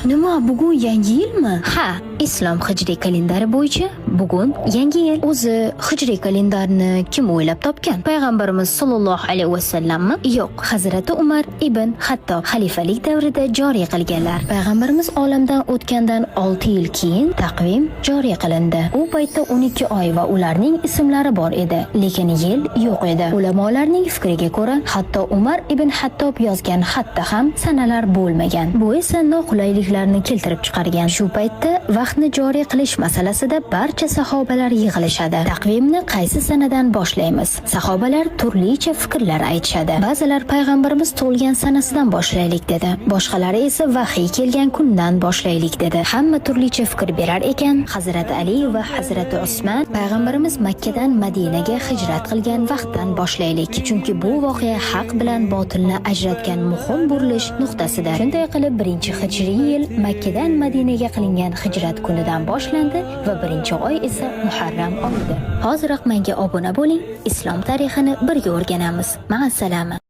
Nima, bugun yangi yilmi? Ha, islom hijriy kalendari bo'yicha bugun yangi yil. O'zi hijriy kalendarni kim o'ylab topgan? Payg'ambarimiz sollallohu alayhi vasallammi? Yo'q, Hazrati Umar ibn Hattob xalifalik davrida joriy qilganlar. Payg'ambarimiz olamdan o'tgandan 6 yil keyin taqvim joriy qilindi. U paytda 12 oy va ularning ismlari bor edi, lekin yil yo'q edi. Ulamolarning fikriga ko'ra, hatto Umar ibn Hattob yozgan xatda ham sanalar bo'lmagan. Bu esa noqulayliklarni keltirib chiqargan. Shu paytda vaqtni joriy qilish masalasida barcha sahobalar yig'ilishadi. Taqvimni qaysi sanadan boshlaymiz? Sahobalar turlicha fikrlar aytishadi. Ba'zilar payg'ambarimiz tug'ilgan sanasidan boshlaylik dedi. Boshqalari esa vahiy kelgan kundan boshlaylik dedi. Hamma turlicha fikr berar ekan. Hazrat Ali va Hazrat Usman payg'ambarimiz Makka dan Madinaga hijrat qilgan vaqtdan boshlaylik. Chunki bu voqea haq bilan botilni ajratgan muhim burilish nuqtasidir. Shunday qilib, 1-hijriy yil Makka dan Madinaga qilingan hijrat kunidan boshlandi va 1-oy esa Muharram oyidir. Hoziroq menga obuna bo'ling, islom tarixini birga o'rganamiz. Ma'assalama.